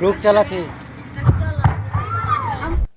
रोक चला थी।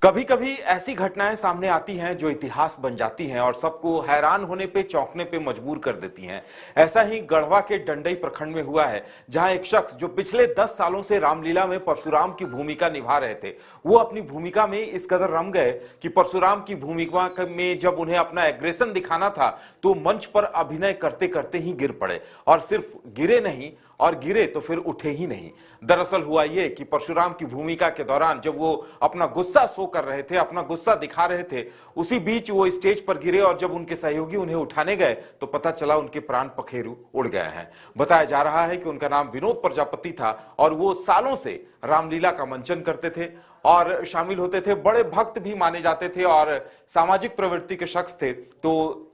कभी कभी ऐसी घटनाएं सामने आती हैं जो इतिहास बन जाती हैं और सबको हैरान होने पे चौंकने पे मजबूर कर देती हैं। ऐसा ही गढ़वा के डंडई प्रखंड में हुआ है, जहां एक शख्स जो पिछले 10 सालों से रामलीला में परशुराम की भूमिका निभा रहे थे, वो अपनी भूमिका में इस कदर रम गए कि परशुराम की भूमिका में जब उन्हें अपना एग्रेशन दिखाना था तो मंच पर अभिनय करते करते ही गिर पड़े। और सिर्फ गिरे नहीं, और गिरे तो फिर उठे ही नहीं। दरअसल हुआ यह कि परशुराम की भूमिका के दौरान जब वो अपना गुस्सा शो कर रहे थे, अपना गुस्सा दिखा रहे थे, उसी बीच वो स्टेज पर गिरे और जब उनके सहयोगी उन्हें उठाने गए तो पता चला उनके प्राण पखेरु उड़ गए हैं। बताया जा रहा है कि उनका नाम विनोद प्रजापति था और वो सालों से रामलीला का मंचन करते थे और शामिल होते थे। बड़े भक्त भी माने जाते थे और सामाजिक प्रवृत्ति के शख्स थे। तो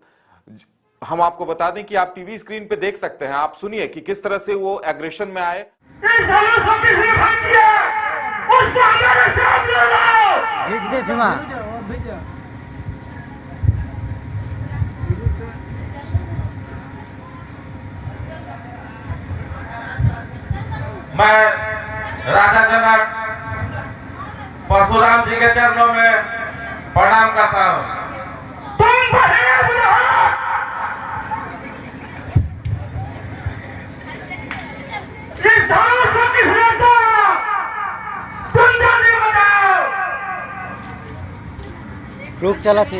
हम आपको बता दें कि आप टीवी स्क्रीन पे देख सकते हैं। आप सुनिए कि किस तरह से वो एग्रेशन में आए। मैं राजा जनक परशुराम जी के चरणों में प्रणाम करता हूँ। रोक चला थी।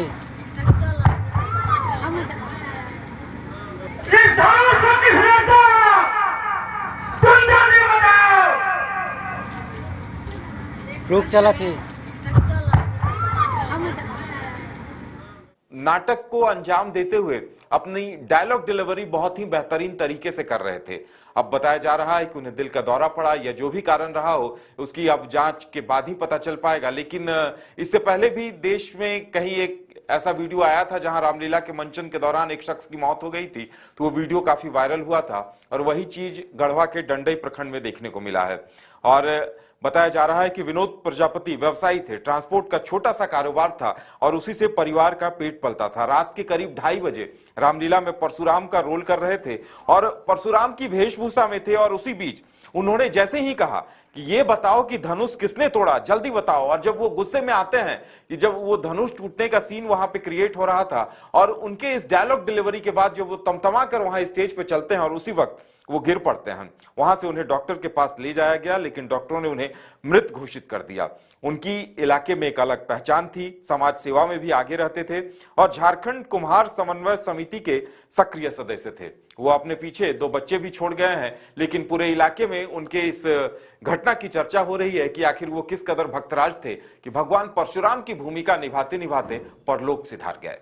रोक चला थी। नाटक को अंजाम देते हुए अपनी डायलॉग डिलीवरी बहुत ही बेहतरीन तरीके से कर रहे थे। अब बताया जा रहा है कि उन्हें दिल का दौरा पड़ा या जो भी कारण रहा हो, उसकी अब जांच के बाद ही पता चल पाएगा। लेकिन इससे पहले भी देश में कहीं एक ऐसा वीडियो आया था जहां रामलीला के मंचन के दौरान एक शख्स की मौत हो गई थी, तो वो वीडियो काफी वायरल हुआ था और वही चीज गढ़वा के डंडई प्रखंड में देखने को मिला है। और बताया जा रहा है कि विनोद प्रजापति व्यवसायी थे, ट्रांसपोर्ट का छोटा सा कारोबार था और उसी से परिवार का पेट पलता था। रात के करीब 2:30 बजे रामलीला में परशुराम का रोल कर रहे थे और परशुराम की वेशभूषा में थे और उसी बीच उन्होंने जैसे ही कहा कि ये बताओ कि धनुष किसने तोड़ा, जल्दी बताओ। और जब वो गुस्से में आते हैं कि जब वो धनुष टूटने का सीन वहां पे क्रिएट हो रहा था और उनके इस डायलॉग डिलीवरी के बाद जब वो तमतमा कर वहां स्टेज पे चलते हैं और उसी वक्त वो गिर पड़ते हैं। वहां से उन्हें डॉक्टर के पास ले जाया गया, लेकिन डॉक्टरों ने उन्हें मृत घोषित कर दिया। उनकी इलाके में एक अलग पहचान थी, समाज सेवा में भी आगे रहते थे और झारखंड कुम्हार समन्वय समिति के सक्रिय सदस्य थे। वो अपने पीछे 2 बच्चे भी छोड़ गए हैं, लेकिन पूरे इलाके में उनके इस घटना की चर्चा हो रही है कि आखिर वो किस कदर भक्तराज थे कि भगवान परशुराम की भूमिका निभाते निभाते परलोक सिधार गए।